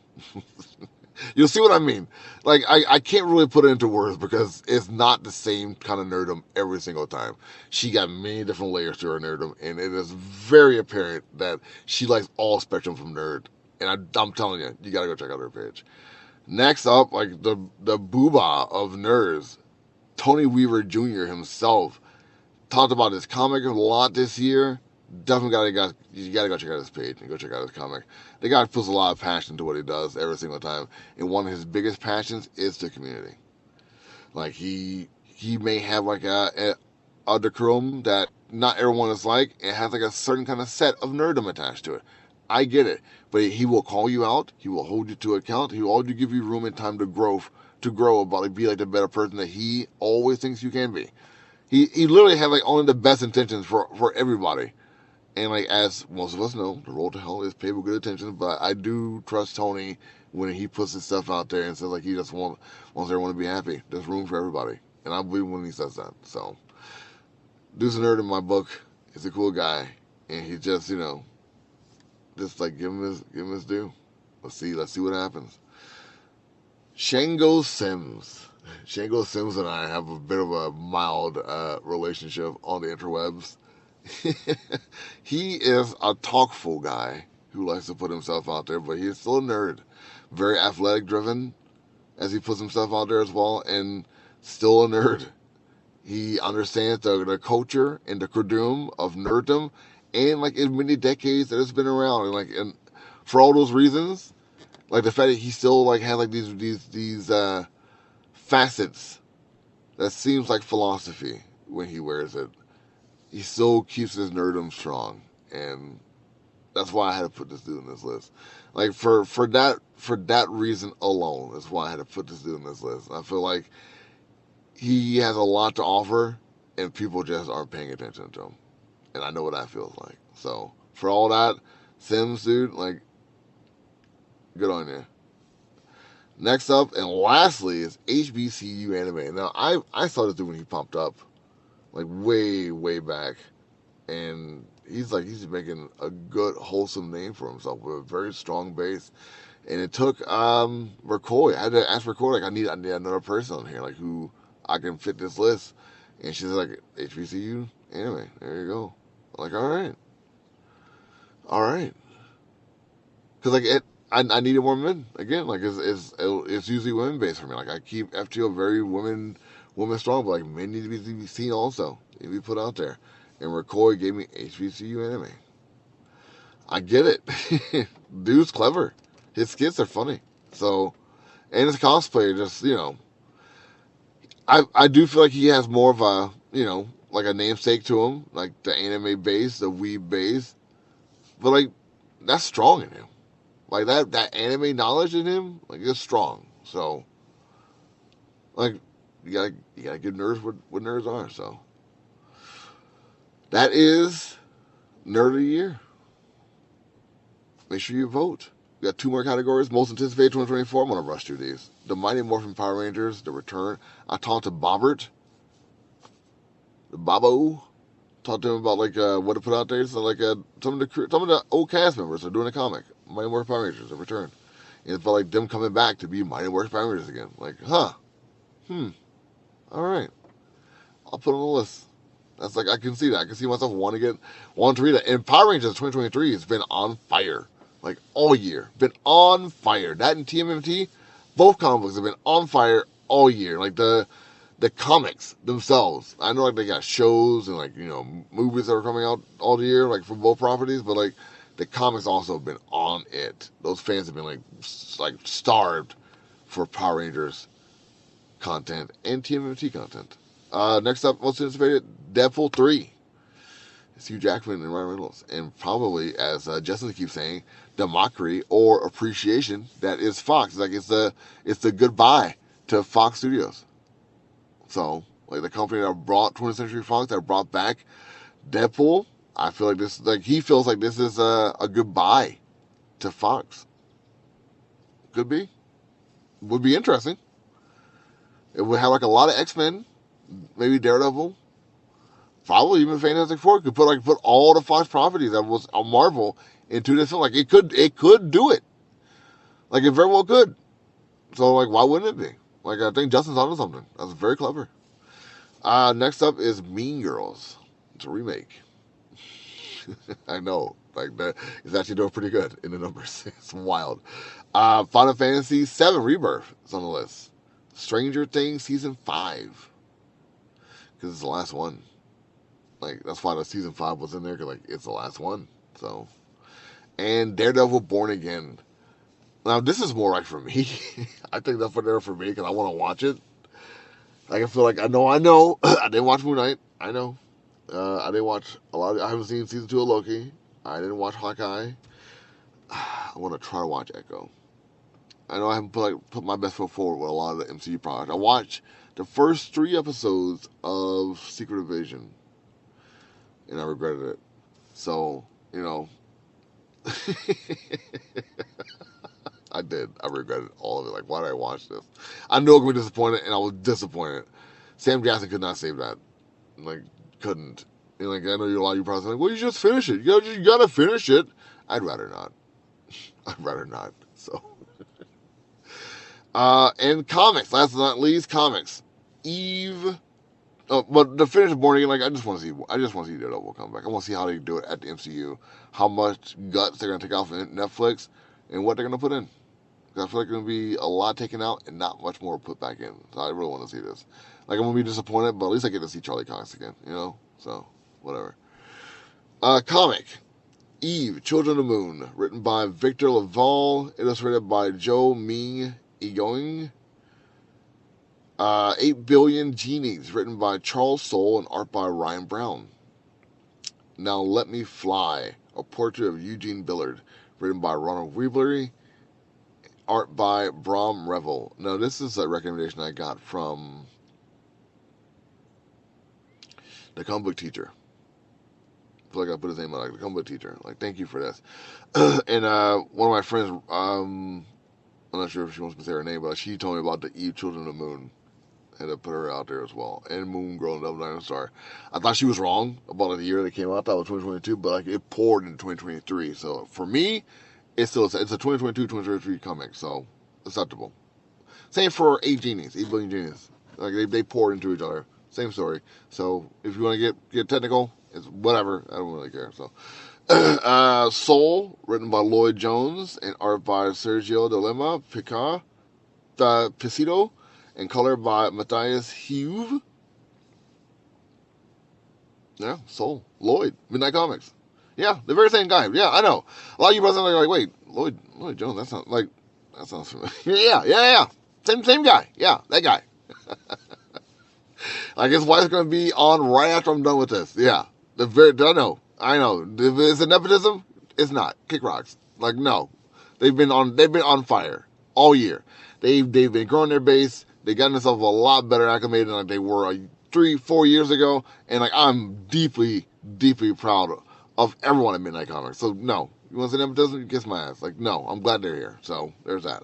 You'll see what I mean. Like, I can't really put it into words because it's not the same kind of nerdom every single time. She got many different layers to her nerdom, and it is very apparent that she likes all spectrum from nerd. And I'm telling you, you gotta go check out her page. Next up, like, the boobah of nerds, Tony Weaver Jr. himself talked about his comic a lot this year. Definitely you gotta go check out his page and go check out his comic. The guy puts a lot of passion into what he does every single time, and one of his biggest passions is the community. Like, he may have like a decorum that not everyone is like. It has like a certain kind of set of nerdom attached to it. I get it, but he will call you out. He will hold you to account. He will always give you room and time to grow about like, be like the better person that he always thinks you can be. He literally has like only the best intentions for everybody. And like, as most of us know, the road to hell is paved with good intentions, but I do trust Tony when he puts his stuff out there and says like he just wants everyone to be happy. There's room for everybody. And I believe when he says that. So, Deuce Nerd in my book is a cool guy, and he just, you know, just like give him his due. Let's see what happens. Shango Sims. Shango Sims and I have a bit of a mild relationship on the interwebs. He is a talkful guy who likes to put himself out there, but he's still a nerd. Very athletic driven as he puts himself out there as well, and still a nerd. He understands the culture and the credum of nerddom, and like in many decades that it's been around, and like, and for all those reasons, like the fact that he still like has like these facets that seems like philosophy when he wears it. He still keeps his nerdom strong, and that's why I had to put this dude in this list. Like, for that reason alone, that's why I had to put this dude in this list. I feel like he has a lot to offer, and people just aren't paying attention to him, and I know what that feels like. So, for all that, Sims, dude, like, good on you. Next up, and lastly, is HBCU Anime. Now, I saw this dude when he popped up, like, way back, and he's making a good, wholesome name for himself with a very strong base. And it took Rekoy. I had to ask Rekoy, like, I need another person on here, like, who I can fit this list. And she's like, HBCU Anime. There you go. I'm like, all right. Because like I needed more men again. Like, it's usually women based for me. Like, I keep FTO very women strong, but like, men need to be seen also. Need to be put out there. And Rekoy gave me HBCU Anime. I get it. Dude's clever. His skits are funny. So, and his cosplay, just, I do feel like he has more of a, like a namesake to him, like the anime base, the weeb base. But, like, that's strong in him. Like, that anime knowledge in him, like, is strong. So, like, you gotta give nerds what nerds are. So, that is Nerd of the Year. Make sure you vote. We got 2 more categories. Most anticipated 2024. I'm going to rush through these. The Mighty Morphin Power Rangers, The Return. I talked to Bobbert, the Bobo. Talked to him about like what to put out there. So like some of the old cast members are doing a comic. Mighty Morphin Power Rangers, The Return. And it felt like them coming back to be Mighty Morphin Power Rangers again. Like, all right. I'll put it on the list. That's like, I can see that. I can see myself wanting to read it. And Power Rangers 2023 has been on fire. Like, all year. Been on fire. That and TMNT, both comic books have been on fire all year. Like, the comics themselves. I know, like, they got shows and, like, movies that are coming out all year, like, from both properties. But, like, the comics also have been on it. Those fans have been, like starved for Power Rangers content and TMNT content. Next up, most anticipated, Deadpool 3. It's Hugh Jackman and Ryan Reynolds. And probably, as Justin keeps saying, the mockery or appreciation that is Fox. Like, it's the goodbye to Fox Studios. So, like, the company that brought 20th Century Fox, that brought back Deadpool, I feel like this, like, he feels like this is a goodbye to Fox. Could be. Would be interesting. It would have, like, a lot of X-Men, maybe Daredevil, probably even Fantastic Four. Could put all the Fox properties that was on Marvel into this film. Like, it could do it. Like, it very well could. So, like, why wouldn't it be? Like, I think Justin's onto something. That's very clever. Next up is Mean Girls. It's a remake. I know. Like, it's actually doing pretty good in the numbers. It's wild. Final Fantasy VII Rebirth is on the list. Stranger Things Season 5. Because it's the last one. Like, that's why the Season 5 was in there. Because, like, it's the last one. So. And Daredevil Born Again. Now, this is more right for me. I think that's what they're for me. Because I want to watch it. Like, I feel like, I know. I didn't watch Moon Knight. I know. I didn't watch a lot. I haven't seen Season 2 of Loki. I didn't watch Hawkeye. I want to try to watch Echo. I know I haven't put my best foot forward with a lot of the MCU products. I watched the first 3 episodes of Secret Invasion, and I regretted it. So, I did. I regretted all of it. Like, why did I watch this? I knew I was going to be disappointed, and I was disappointed. Sam Jackson could not save that. Like, couldn't. And, like, I know a lot of you probably saying, well, you just finish it. You gotta finish it. I'd rather not. So. And comics. Last but not least, comics. Eve. Oh, but the finish Born Again, like, I just want to see Daredevil come back. I want to see how they do it at the MCU. How much guts they're going to take off Netflix, and what they're going to put in. Because I feel like there's going to be a lot taken out and not much more put back in. So I really want to see this. Like, I'm going to be disappointed, but at least I get to see Charlie Cox again, So, whatever. Comic. Eve, Children of the Moon. Written by Victor Laval. Illustrated by Joe Ming Egoing. 8 Billion Genies. Written by Charles Soule and art by Ryan Brown. Now Let Me Fly. A portrait of Eugene Billard. Written by Ronald Weeblery. Art by Brom Revel. Now, this is a recommendation I got from the comic book teacher. I feel like I put his name on, like, the comic book teacher. Like, thank you for this. And one of my friends, I'm not sure if she wants to say her name, but she told me about the Eve Children of the Moon. And to put her out there as well. And Moon Girl and Double Dinosaur. I thought she was wrong about the year that came out. I thought it was 2022, but like, it poured in 2023. So for me, it's a 2022-2023 comic, so acceptable. Same for 8 Billion Genies. Like, they poured into each other. Same story. So if you want to get technical, it's whatever. I don't really care. So Soul, written by Lloyd Jones and art by Sergio De Lima Picito, and colored by Matthias Huve. Yeah, Soul. Lloyd. Midnight Comics. Yeah, the very same guy. Yeah, I know. A lot of you brothers are like, wait, Lloyd Jones, that sounds familiar. Yeah. Same guy. Yeah, that guy. Like his wife's gonna be on right after I'm done with this. Yeah. I know. If it's a nepotism, it's not. Kick rocks. Like no. They've been on fire all year. They've been growing their base. They got themselves a lot better acclimated than like they were 3-4 years ago. And like I'm deeply, deeply proud of everyone at Midnight Comics. So no. You want to say nepotism? You kiss my ass. Like no, I'm glad they're here. So there's that.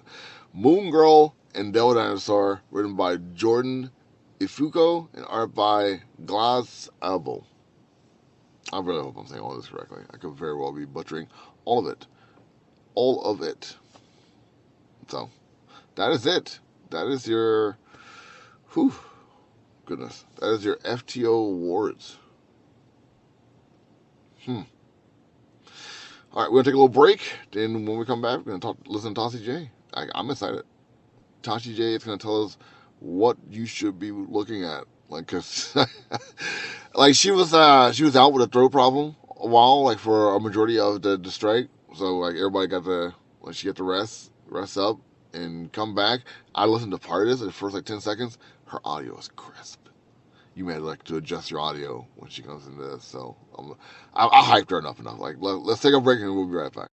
Moon Girl and Devil Dinosaur, written by Jordan Ifuko and art by Glass Abel. I really hope I'm saying all this correctly. I could very well be butchering all of it. All of it. So, that is it. That is your... Whew. Goodness. That is your FTO awards. Alright, we're going to take a little break. Then when we come back, we're going to listen to Tassie J. I'm excited. Tassie J is going to tell us what you should be looking at. Like, cause, like she was out with a throat problem a while, like for a majority of the strike. So like everybody she got to rest up and come back. I listened to part of this in the first like 10 seconds. Her audio is crisp. You may have like to adjust your audio when she comes into this. So I hyped her enough. Like let's take a break and we'll be right back.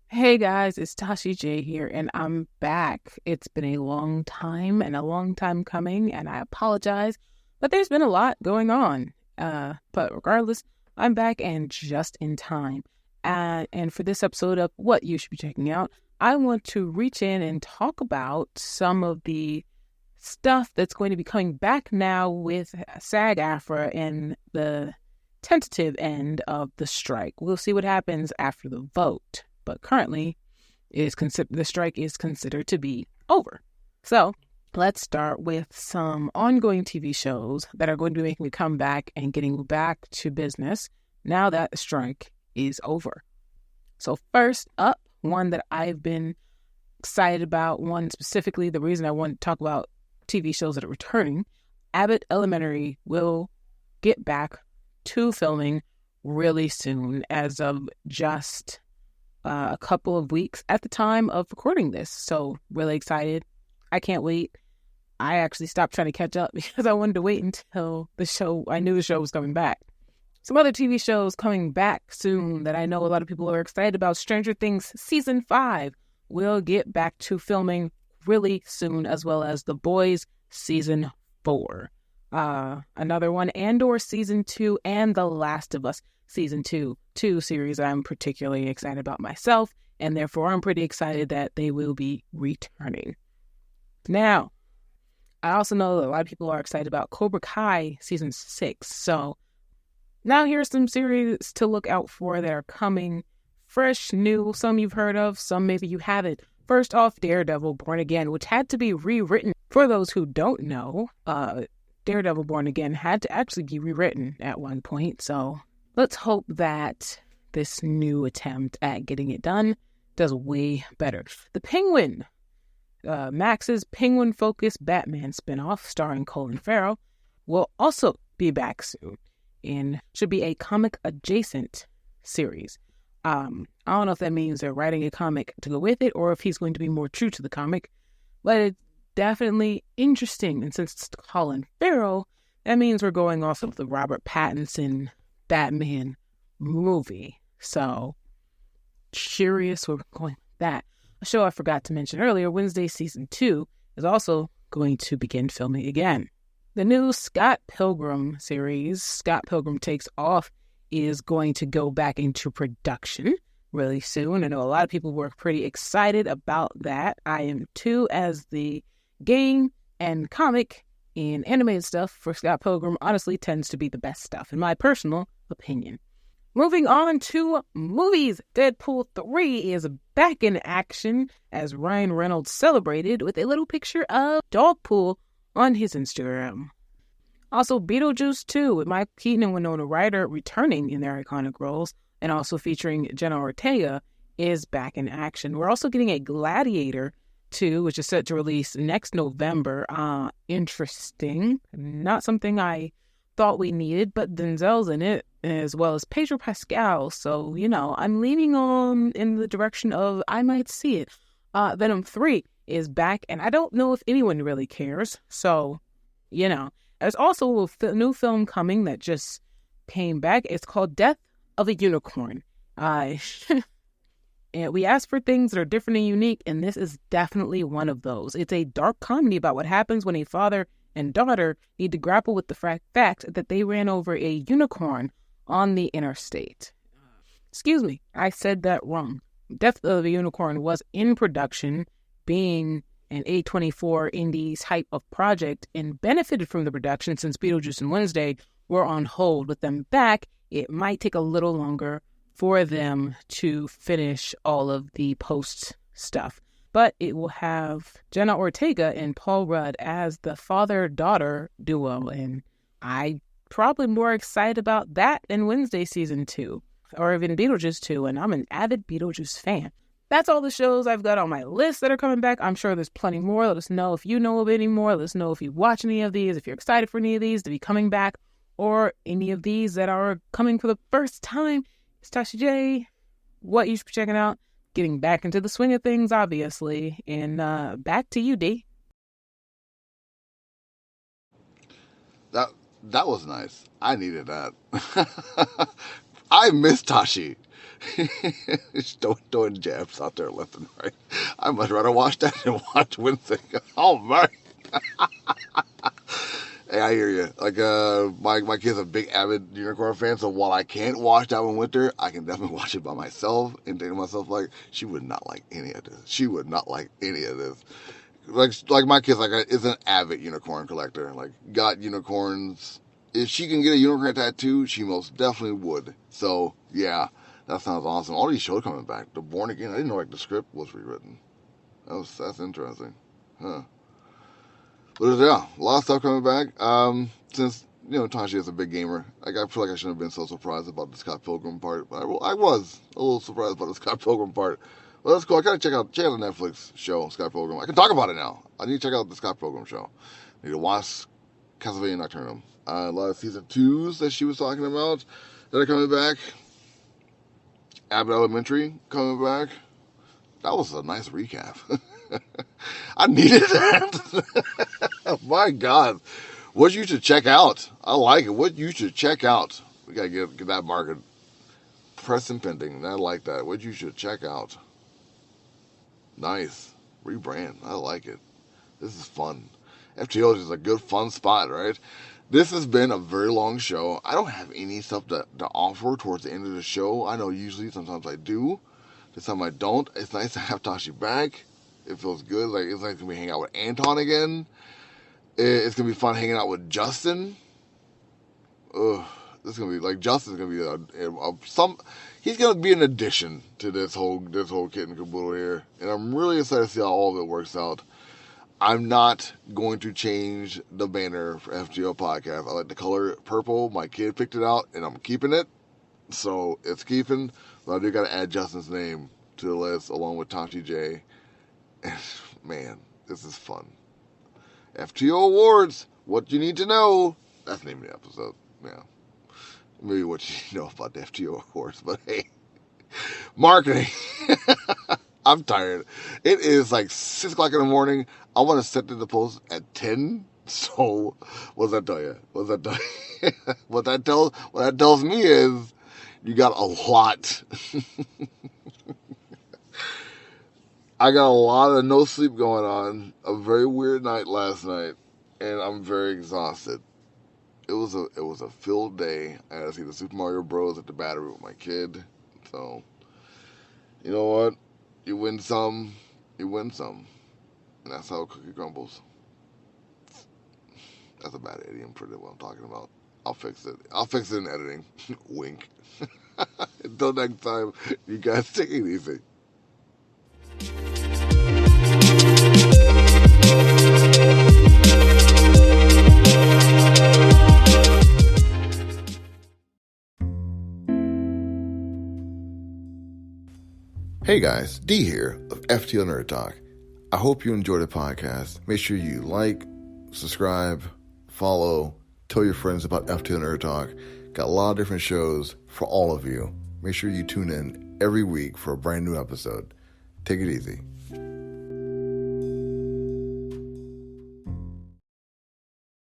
Hey guys, it's Tassie J here, and I'm back. It's been a long time and a long time coming, and I apologize, but there's been a lot going on. But regardless, I'm back and just in time. And for this episode of What You Should Be Checking Out, I want to reach in and talk about some of the stuff that's going to be coming back now with SAG-AFTRA and the tentative end of the strike. We'll see what happens after the vote. But currently, the strike is considered to be over. So let's start with some ongoing TV shows that are going to be making a comeback and getting back to business now that the strike is over. So first up, one that I've been excited about, one specifically, the reason I want to talk about TV shows that are returning, Abbott Elementary will get back to filming really soon, as of just a couple of weeks at the time of recording this. So really excited. I can't wait. I actually stopped trying to catch up because I wanted to wait until I knew the show was coming back. Some other TV shows coming back soon that I know a lot of people are excited about. Stranger Things Season 5 will get back to filming really soon, as well as The Boys Season 4. Another one, Andor Season 2 and The Last of Us Season 2. Two series I'm particularly excited about myself, and therefore I'm pretty excited that they will be returning. Now, I also know that a lot of people are excited about Cobra Kai Season 6, so now here's some series to look out for that are coming fresh, new, some you've heard of, some maybe you haven't. First off, Daredevil Born Again, which had to be rewritten. For those who don't know, Daredevil Born Again had to actually be rewritten at one point, so let's hope that this new attempt at getting it done does way better. The Penguin, Max's Penguin-focused Batman spinoff starring Colin Farrell, will also be back soon and should be a comic-adjacent series. I don't know if that means they're writing a comic to go with it or if he's going to be more true to the comic, but it's definitely interesting. And since it's Colin Farrell, that means we're going off of the Robert Pattinson Batman movie. So, curious where we're going with that. A show I forgot to mention earlier, Wednesday Season 2, is also going to begin filming again. The new Scott Pilgrim series, Scott Pilgrim Takes Off, is going to go back into production really soon. I know a lot of people were pretty excited about that. I am too, as the game and comic and animated stuff for Scott Pilgrim honestly tends to be the best stuff, in my personal opinion. Moving on to movies, Deadpool 3 is back in action as Ryan Reynolds celebrated with a little picture of Dogpool on his Instagram. Also, Beetlejuice 2 with Mike Keaton and Winona Ryder returning in their iconic roles and also featuring Jenna Ortega is back in action. We're also getting a Gladiator 2, which is set to release next November. Interesting. Not something I thought we needed, but Denzel's in it, as well as Pedro Pascal. So, I'm leaning on in the direction of I might see it. Venom 3 is back, and I don't know if anyone really cares. So, there's also a new film coming that just came back. It's called Death of a Unicorn. And we asked for things that are different and unique, and this is definitely one of those. It's a dark comedy about what happens when a father and daughter need to grapple with the fact that they ran over a unicorn on the interstate. Excuse me, I said that wrong. Death of a Unicorn was in production, being an A24 indie type of project, and benefited from the production since Beetlejuice and Wednesday were on hold. With them back, it might take a little longer for them to finish all of the post stuff. But it will have Jenna Ortega and Paul Rudd as the father-daughter duo, and I'm probably more excited about that than Wednesday season 2, or even Beetlejuice 2, and I'm an avid Beetlejuice fan. That's all the shows I've got on my list that are coming back. I'm sure there's plenty more. Let us know if you know of any more. Let us know if you watch any of these, if you're excited for any of these to be coming back, or any of these that are coming for the first time. It's Tasha J. What you should be checking out. Getting back into the swing of things, obviously. And back to you, D. That was nice. I needed that. I miss Tashi. Throwing jabs out there left and right. I much rather watch that than watch Wednesday. Oh my. Hey, I hear you. Like, my kid's a big avid unicorn fan, so while I can't watch that one with her, I can definitely watch it by myself and think to myself, like, she would not like any of this. She would not like any of this. Like my kid's is an avid unicorn collector. Like, got unicorns. If she can get a unicorn tattoo, she most definitely would. So, yeah, that sounds awesome. All these shows coming back. The Born Again, I didn't know, the script was rewritten. That's interesting. Huh. But yeah, a lot of stuff coming back. Since, Tashi is a big gamer, I feel like I shouldn't have been so surprised about the Scott Pilgrim part. But I was a little surprised about the Scott Pilgrim part. Well, that's cool. I gotta check out the Netflix show, Scott Pilgrim. I can talk about it now. I need to check out the Scott Pilgrim show. I need to watch Castlevania Nocturnum. A lot of season 2s that she was talking about that are coming back. Abbott Elementary coming back. That was a nice recap. I needed that. My God. What you should check out. I like it. What you should check out. We got to get that market. Present pending. I like that. What you should check out. Nice. Rebrand. I like it. This is fun. FTO is a good, fun spot, right? This has been a very long show. I don't have any stuff to offer towards the end of the show. I know usually sometimes I do. This time I don't. It's nice to have Tashi back. It feels good. Like, it's nice to be hanging out with Anton again. It's going to be fun hanging out with Justin. This is going to be, like, Justin's going to be he's going to be an addition to this whole kit and caboodle here. And I'm really excited to see how all of it works out. I'm not going to change the banner for FTO Podcast. I like the color purple. My kid picked it out, and I'm keeping it. So, it's keeping. But I do got to add Justin's name to the list, along with Tashi J. And, man, this is fun. FTO Awards. What you need to know. That's the name of the episode. Yeah. Maybe what you know about the FTO Awards. But, hey. Marketing. I'm tired. It is like 6 o'clock in the morning. I want to set the post at 10. So, what does that tell you? What that tells me is you got a lot. I got a lot of no sleep going on. A very weird night last night, and I'm very exhausted. It was a filled day. I had to see the Super Mario Bros. At the Battery with my kid. So, you know what? You win some, you win some. And that's how a cookie crumbles. That's a bad idiom for what I'm talking about. I'll fix it. I'll fix it in editing. Wink. Until next time, you guys take it easy. Hey guys, D here of FTO Nerd Talk. I hope you enjoy the podcast. Make sure you like, subscribe, follow, tell your friends about FTO Nerd Talk. Got a lot of different shows for all of you. Make sure you tune in every week for a brand new episode. Take it easy.